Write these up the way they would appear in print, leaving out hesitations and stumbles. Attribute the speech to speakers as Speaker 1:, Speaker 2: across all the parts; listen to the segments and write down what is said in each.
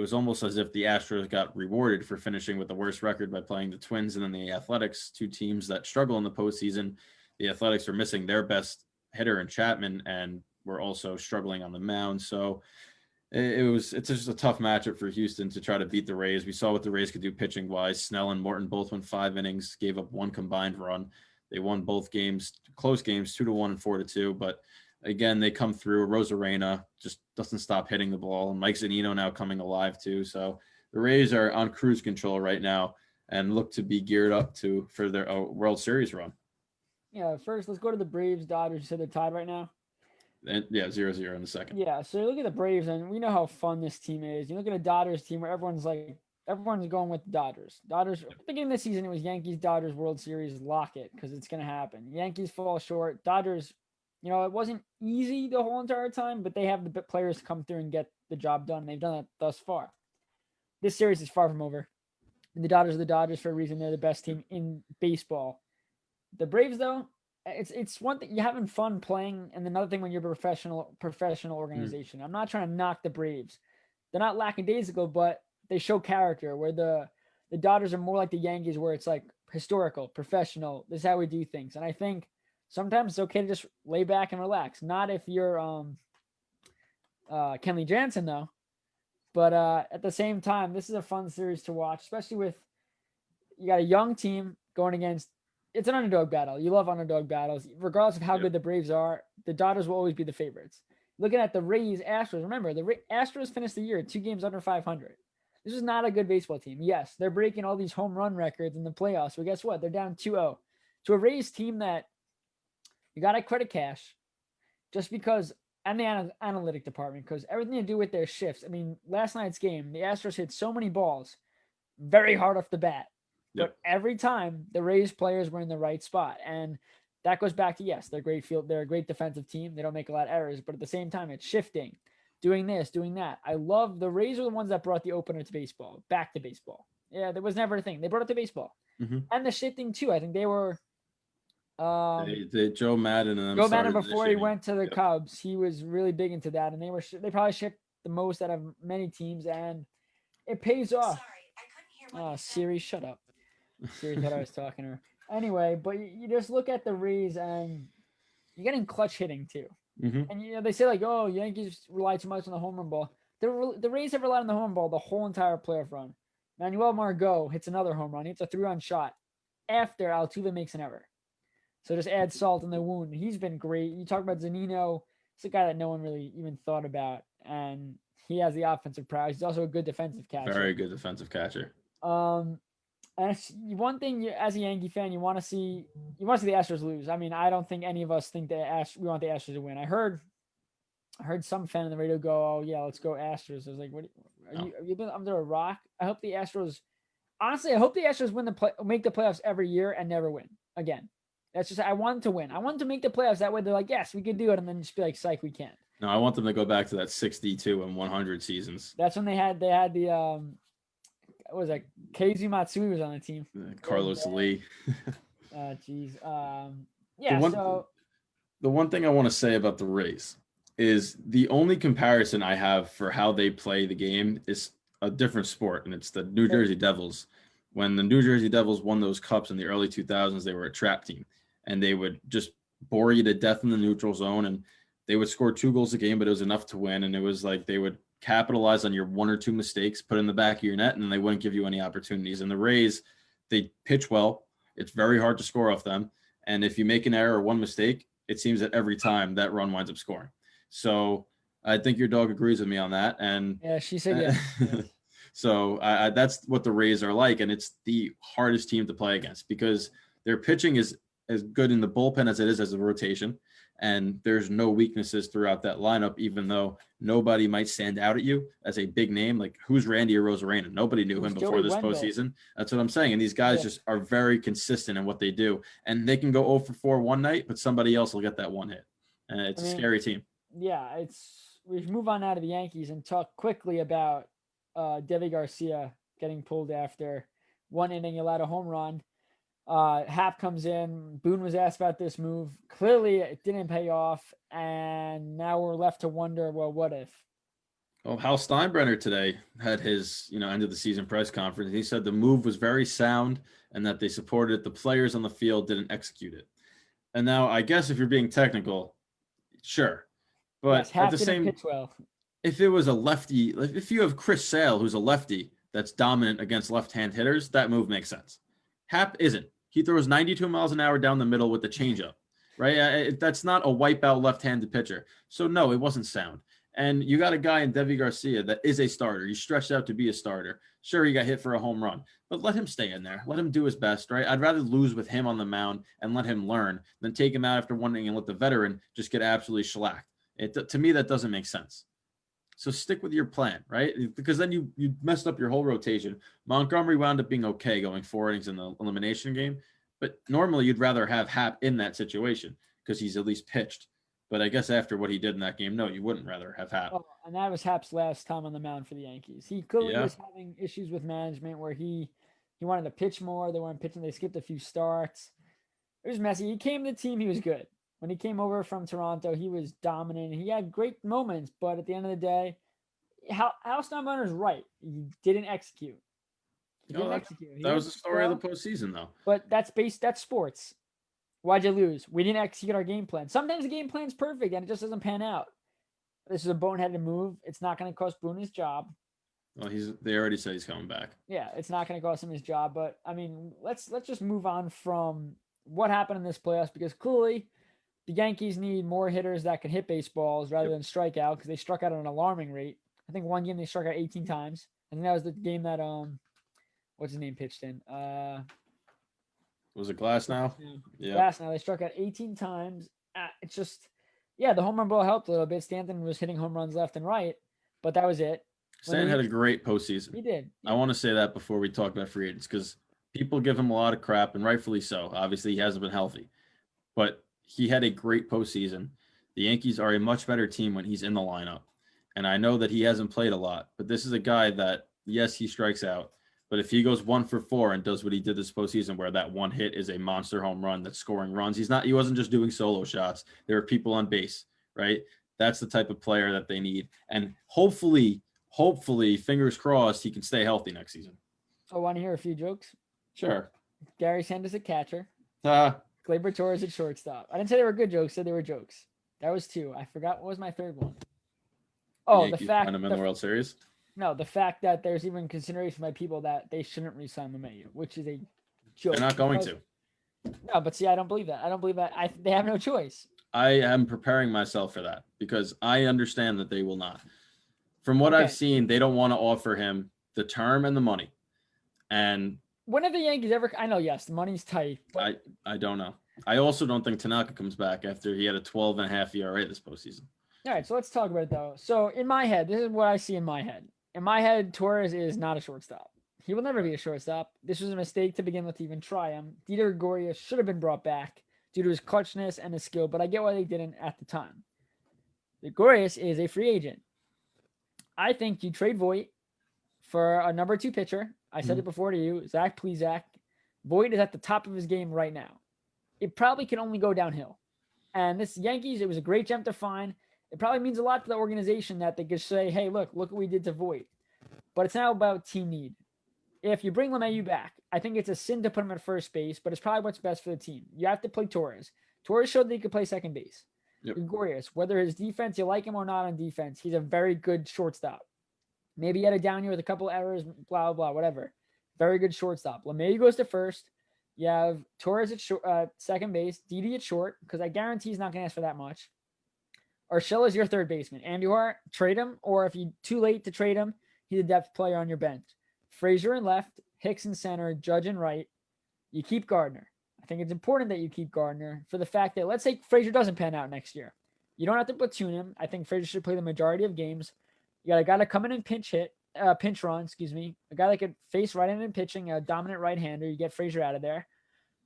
Speaker 1: was almost as if the Astros got rewarded for finishing with the worst record by playing the Twins and then the Athletics, two teams that struggle in the postseason. The Athletics are missing their best hitter in Chapman and were also struggling on the mound. So it's just a tough matchup for Houston to try to beat the Rays. We saw what the Rays could do pitching wise. Snell and Morton both went 5 innings, gave up 1 combined run. They won both games, close games, 2-1 and 4-2. But again, they come through. Rosarena just doesn't stop hitting the ball. And Mike Zunino now coming alive too. So the Rays are on cruise control right now and look to be geared up for their World Series run.
Speaker 2: Yeah, first let's go to the Braves Dodgers. You said they're tied right now.
Speaker 1: And, 0-0 in the second.
Speaker 2: Yeah, so you look at the Braves, and we know how fun this team is. You look at a Dodgers team where everyone's going with the Dodgers. Dodgers, at the beginning of the season, it was Yankees, Dodgers, World Series, lock it, because it's going to happen. Yankees fall short. Dodgers, it wasn't easy the whole entire time, but they have the players to come through and get the job done. They've done it thus far. This series is far from over. And the Dodgers are the Dodgers for a reason. They're the best team in baseball. The Braves, though, it's one thing, you're having fun playing, and another thing when you're a professional organization. I'm not trying to knock the Braves. They're not lackadaisical, but they show character, where the Dodgers are more like the Yankees, where it's like historical, professional. This is how we do things. And I think sometimes it's okay to just lay back and relax. Not if you're Kenley Jansen, though. But at the same time, this is a fun series to watch, especially with you got a young team going against. It's an underdog battle. You love underdog battles. Regardless of how good the Braves are, the Dodgers will always be the favorites. Looking at the Rays, Astros, remember, the Astros finished the year 2 games under 500. This is not a good baseball team. Yes, they're breaking all these home run records in the playoffs, but guess what? They're down 2-0 to a Rays team that you got to credit cash just because, and the analytic department, because everything to do with their shifts. I mean, last night's game, the Astros hit so many balls very hard off the bat. But every time the Rays players were in the right spot. And that goes back to, yes, they're a great defensive team. They don't make a lot of errors, but at the same time, it's shifting, doing this, doing that. I love the Rays are the ones that brought the opener to baseball, back to baseball. Yeah, there was never a thing. They brought it to baseball. Mm-hmm. And the shifting too. I think they were
Speaker 1: Joe Madden and
Speaker 2: Joe Madden before he went to the Cubs, he was really big into that, and they probably shipped the most out of many teams, and it pays off. Siri, shut up. Siri thought I was talking to her. Anyway, but you just look at the Rays, and you're getting clutch hitting too. Mm-hmm. And they say like, oh, Yankees rely too much on the home run ball. The Rays have relied on the home run ball the whole entire playoff run. Manuel Margot hits another home run. He hits a 3-run shot after Altuve makes an error. So just add salt in the wound. He's been great. You talk about Zunino. It's a guy that no one really even thought about, and he has the offensive prowess. He's also a good defensive catcher.
Speaker 1: Very good defensive catcher.
Speaker 2: And it's one thing as a Yankee fan, you want to see the Astros lose. I mean, I don't think any of us think we want the Astros to win. I heard some fan on the radio go, "Oh yeah, let's go Astros." I was like, "What? Are you been under a rock?" I hope the Astros. Honestly, I hope the Astros make the playoffs every year and never win again. That's just, I want them to win. I want them to make the playoffs. That way they're like, yes, we can do it. And then just be like, psych, we can't.
Speaker 1: No, I want them to go back to that 62 and 100 seasons.
Speaker 2: That's when they had the, what was that? Keizu Matsui was on the team.
Speaker 1: Carlos Lee.
Speaker 2: Geez.
Speaker 1: The one thing I want to say about the Rays is the only comparison I have for how they play the game is a different sport, and it's the New Jersey Devils. When the New Jersey Devils won those cups in the early 2000s, they were a trap team. And they would just bore you to death in the neutral zone, and they would score 2 goals a game, but it was enough to win. And it was like they would capitalize on your 1 or 2 mistakes, put in the back of your net, and they wouldn't give you any opportunities. And the Rays, they pitch well. It's very hard to score off them. And if you make an error or 1 mistake, it seems that every time that run winds up scoring. So I think your dog agrees with me on that. And
Speaker 2: yeah, she said yeah.
Speaker 1: So that's what the Rays are like. And it's the hardest team to play against because their pitching is as good in the bullpen as it is as a rotation. And there's no weaknesses throughout that lineup, even though nobody might stand out at you as a big name. Like, who's Randy Arozarena? Nobody knew him before this postseason. That's what I'm saying. And these guys just are very consistent in what they do. And they can go 0 for 4 one night, but somebody else will get that 1 hit. And it's a scary team.
Speaker 2: Yeah, we move on out of the Yankees and talk quickly about Deivi Garcia getting pulled after 1 inning, allowed a home run. Happ comes in. Boone was asked about this move. Clearly, it didn't pay off, and now we're left to wonder, well, what if?
Speaker 1: Well, Hal Steinbrenner today had his, end of the season press conference. He said the move was very sound and that they supported it. The players on the field didn't execute it. And now, I guess if you're being technical, sure,
Speaker 2: Yes,
Speaker 1: but at
Speaker 2: Hap
Speaker 1: the
Speaker 2: didn't
Speaker 1: same,
Speaker 2: pitch well.
Speaker 1: if it was a lefty, if you have Chris Sale, who's a lefty that's dominant against left-hand hitters, that move makes sense. Hap isn't. He throws 92 miles an hour down the middle with the changeup, right? That's not a wipeout left-handed pitcher. So no, it wasn't sound. And you got a guy in Devi Garcia that is a starter. He's stretched out to be a starter. Sure, he got hit for a home run, but let him stay in there. Let him do his best, right? I'd rather lose with him on the mound and let him learn than take him out after one inning and let the veteran just get absolutely shellacked. To me, that doesn't make sense. So stick with your plan, right? Because then you messed up your whole rotation. Montgomery wound up being okay going 4 innings in the elimination game, but normally you'd rather have Hap in that situation because he's at least pitched. But I guess after what he did in that game, no, you wouldn't rather have Hap.
Speaker 2: Oh, and that was Hap's last time on the mound for the Yankees. He clearly
Speaker 1: Yeah.
Speaker 2: was having issues with management where he wanted to pitch more. They weren't pitching. They skipped a few starts. It was messy. He came to the team. He was good. When he came over from Toronto, he was dominant. He had great moments, but at the end of the day, Hal Steinbrenner's right. He didn't execute. He didn't execute.
Speaker 1: That was the story of the postseason, though.
Speaker 2: But that's sports. Why'd you lose? We didn't execute our game plan. Sometimes the game plan's perfect and it just doesn't pan out. This is a boneheaded move. It's not going to cost Boone his job.
Speaker 1: Well, they already said he's coming back.
Speaker 2: Yeah, it's not going to cost him his job. But I mean, let's just move on from what happened in this playoffs because clearly the Yankees need more hitters that can hit baseballs rather than strike out because they struck out at an alarming rate. I think one game they struck out 18 times. I think that was the game that what's his name pitched in.
Speaker 1: Was it Glasnow?
Speaker 2: Yeah. Glasnow. They struck out 18 times. It's just, the home run ball helped a little bit. Stanton was hitting home runs left and right, but that was it.
Speaker 1: Stanton had a great postseason.
Speaker 2: He did.
Speaker 1: I want to say that before we talk about free agents because people give him a lot of crap, and rightfully so. Obviously, he hasn't been healthy, but he had a great postseason. The Yankees are a much better team when he's in the lineup, and I know that he hasn't played a lot, but this is a guy that, yes, he strikes out, but if he goes 1 for 4 and does what he did this postseason, where that one hit is a monster home run that's scoring runs, he wasn't just doing solo shots. There were people on base, right? That's the type of player that they need. And hopefully, fingers crossed, he can stay healthy next season.
Speaker 2: I want to hear a few jokes.
Speaker 1: Sure.
Speaker 2: Gary Sanders at catcher. Gleyber Torres at shortstop. I didn't say they were good jokes, said they were jokes. That was 2. I forgot what was my third one. Oh, the fact
Speaker 1: find him in the World Series.
Speaker 2: No, the fact that there's even consideration by people that they shouldn't re-sign LeMahieu, which is a joke.
Speaker 1: They're not going to.
Speaker 2: No, but see, I don't believe that. I don't believe that. They have no choice.
Speaker 1: I am preparing myself for that because I understand that they will not. From what I've seen, they don't want to offer him the term and the money. And
Speaker 2: when have the Yankees ever? I know, yes, the money's tight.
Speaker 1: But I don't know. I also don't think Tanaka comes back after he had a 12.5 ERA this postseason.
Speaker 2: All right, so let's talk about it though. So in my head, this is what I see in my head. In my head, Torres is not a shortstop. He will never be a shortstop. This was a mistake to begin with to even try him. Dieter Gregorius should have been brought back due to his clutchness and his skill, but I get why they didn't at the time. Gregorius is a free agent. I think you trade Voit for a number 2 pitcher. I said it before to you, Zach Plesac. Voit is at the top of his game right now. It probably can only go downhill. And this Yankees, it was a great gem to find. It probably means a lot to the organization that they could say, hey, look what we did to Voit. But it's now about team need. If you bring LeMahieu back, I think it's a sin to put him at first base, but it's probably what's best for the team. You have to play Torres. Torres showed that he could play second base.
Speaker 1: Yep.
Speaker 2: Gregorius, whether his defense, you like him or not on defense, he's a very good shortstop. Maybe he had a down year with a couple errors, blah, blah, whatever. Very good shortstop. LeMahieu goes to first. You have Torres at second base, Didi at short, because I guarantee he's not going to ask for that much. Urshela is your third baseman. Andujar, trade him, or if you're too late to trade him, he's a depth player on your bench. Frazier in left, Hicks in center, Judge in right. You keep Gardner. I think it's important that you keep Gardner for the fact that let's say Frazier doesn't pan out next year. You don't have to platoon him. I think Frazier should play the majority of games. You got a guy to come in and pinch run, a guy that could face right in and pitching, a dominant right-hander. You get Frazier out of there.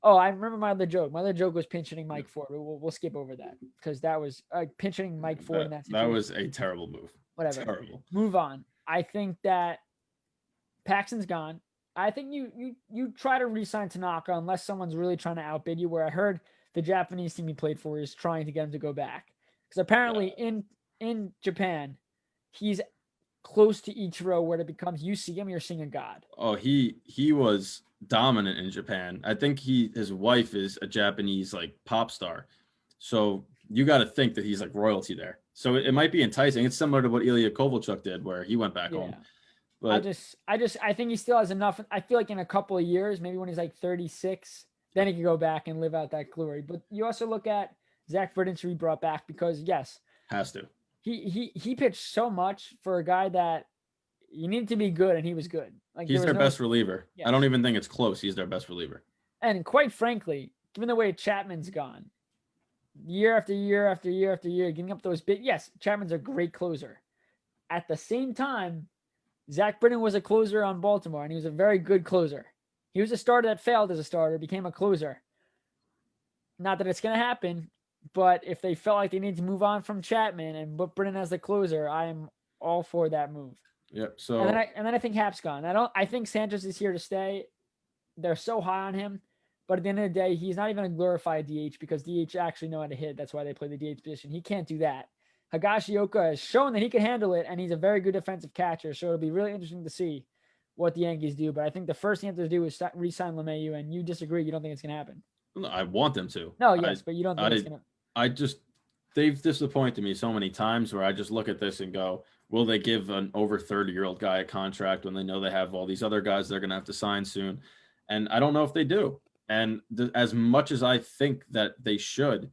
Speaker 2: Oh, I remember my other joke. My other joke was pinch hitting Mike Ford. We'll skip over that because that was pinch hitting Mike Ford in that situation.
Speaker 1: That was a terrible move.
Speaker 2: Whatever.
Speaker 1: Terrible.
Speaker 2: Move on. I think that Paxton's gone. I think you try to re-sign Tanaka unless someone's really trying to outbid you, where I heard the Japanese team he played for is trying to get him to go back. Because apparently in Japan, he's close to Ichiro where it becomes you see him, you're seeing a god.
Speaker 1: Oh, he was dominant in Japan. I think his wife is a Japanese like pop star. So you got to think that he's like royalty there. So it might be enticing. It's similar to what Ilya Kovalchuk did where he went back home. But
Speaker 2: I think he still has enough. I feel like in a couple of years, maybe when he's like 36, then he can go back and live out that glory. But you also look at Zack Britton to be brought back because yes,
Speaker 1: has to.
Speaker 2: He pitched so much for a guy that you needed to be good, and he was good. Like
Speaker 1: he's their best reliever. Yes. I don't even think it's close. He's their best reliever.
Speaker 2: And quite frankly, given the way Chapman's gone, year after year after year after year, getting up those big. Yes, Chapman's a great closer. At the same time, Zack Britton was a closer on Baltimore, and he was a very good closer. He was a starter that failed as a starter, became a closer. Not that it's going to happen, but if they felt like they needed to move on from Chapman and put Britton as the closer, I am all for that move.
Speaker 1: Yep. So
Speaker 2: and then I think Hap's gone. I think Sanchez is here to stay. They're so high on him, but at the end of the day, he's not even a glorified DH because DH actually know how to hit. That's why they play the DH position. He can't do that. Higashioka has shown that he can handle it, and he's a very good defensive catcher. So it'll be really interesting to see what the Yankees do. But I think the first thing they have to do is re-sign LeMahieu, and you disagree. You don't think it's going to happen.
Speaker 1: I want them to.
Speaker 2: No, yes, but you don't think it's going
Speaker 1: to. They've disappointed me so many times where I just look at this and go, will they give an over 30-year-old guy a contract when they know they have all these other guys they're going to have to sign soon? And I don't know if they do. And as much as I think that they should,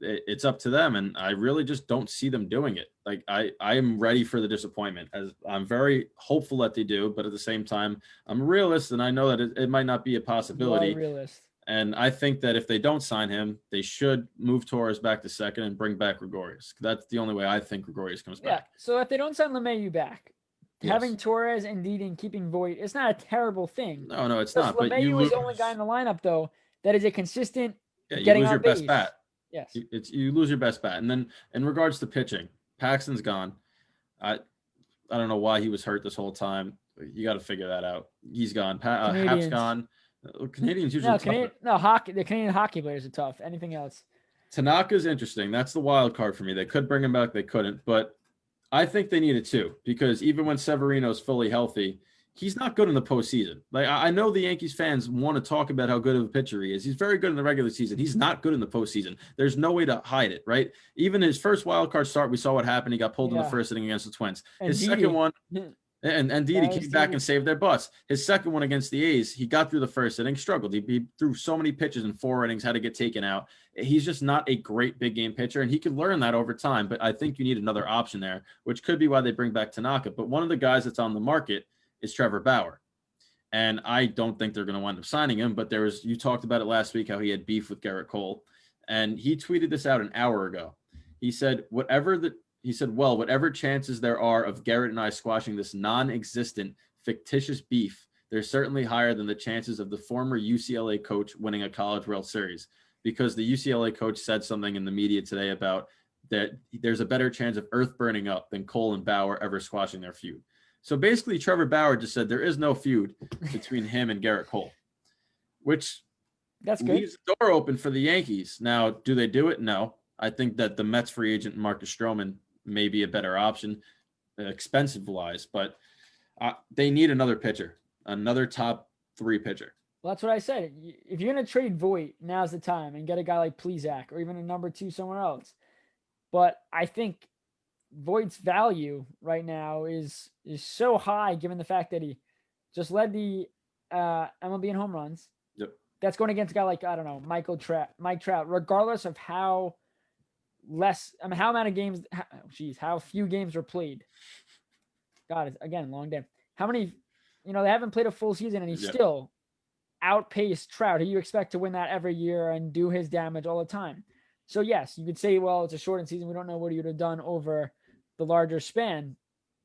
Speaker 1: it's up to them. And I really just don't see them doing it. Like I am ready for the disappointment, as I'm very hopeful that they do. But at the same time, I'm a realist, and I know that it might not be a possibility.
Speaker 2: You are a realist.
Speaker 1: And I think that if they don't sign him, they should move Torres back to second and bring back Gregorius. That's the only way I think Gregorius comes back.
Speaker 2: Yeah. So if they don't sign LeMahieu back, having Torres and Didi and keeping Voit, it's not a terrible thing.
Speaker 1: No, it's not.
Speaker 2: But LeMahieu is the only guy in the lineup, though, that is a consistent
Speaker 1: you lose your best bat.
Speaker 2: Yes.
Speaker 1: You lose your best bat. And then in regards to pitching, Paxton's gone. I don't know why he was hurt this whole time. You got to figure that out. He's gone. Hap's gone. Canadians usually
Speaker 2: hockey. The Canadian hockey players are tough. Anything else?
Speaker 1: Tanaka's interesting. That's the wild card for me. They could bring him back. They couldn't. But I think they needed to, because even when Severino's fully healthy, he's not good in the postseason. Like I know the Yankees fans want to talk about how good of a pitcher he is. He's very good in the regular season. He's not good in the postseason. There's no way to hide it, right? Even his first wild card start, we saw what happened. He got pulled in the first inning against the Twins. His second one. And Didi came back and saved their butts. His second one against the A's, he got through the first inning, struggled. He threw so many pitches in 4 innings, had to get taken out. He's just not a great big game pitcher, and he could learn that over time. But I think you need another option there, which could be why they bring back Tanaka. But one of the guys that's on the market is Trevor Bauer. And I don't think they're going to wind up signing him. But you talked about it last week, how he had beef with Garrett Cole. And he tweeted this out an hour ago. He said, whatever chances there are of Garrett and I squashing this non-existent, fictitious beef, they're certainly higher than the chances of the former UCLA coach winning a College World Series, because the UCLA coach said something in the media today about that there's a better chance of earth burning up than Cole and Bauer ever squashing their feud. So basically, Trevor Bauer just said there is no feud between him and Garrett Cole, which
Speaker 2: that's good.
Speaker 1: Leaves the door open for the Yankees. Now, do they do it? No. I think that the Mets free agent Marcus Stroman may be a better option, expensive-wise, but they need another pitcher, another top 3 pitcher.
Speaker 2: Well, that's what I said. If you're going to trade Voit, now's the time, and get a guy like Plesac or even a number 2 somewhere else. But I think Voigt's value right now is so high, given the fact that he just led the MLB in home runs.
Speaker 1: Yep.
Speaker 2: That's going against a guy like, I don't know, Mike Trout, regardless of how few games were played. God, again, long day. How many, they haven't played a full season, and he's still outpaced Trout, who you expect to win that every year and do his damage all the time. So yes, you could say, well, it's a shortened season. We don't know what he would have done over the larger span.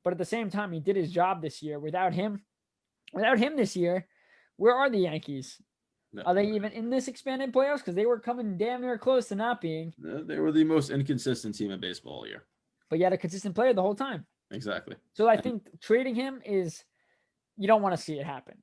Speaker 2: But at the same time, he did his job this year. Without him this year, where are the Yankees? No. Are they even in this expanded playoffs? Because they were coming damn near close to not being.
Speaker 1: They were the most inconsistent team in baseball all year.
Speaker 2: But you had a consistent player the whole time.
Speaker 1: Exactly.
Speaker 2: So I think trading him you don't want to see it happen.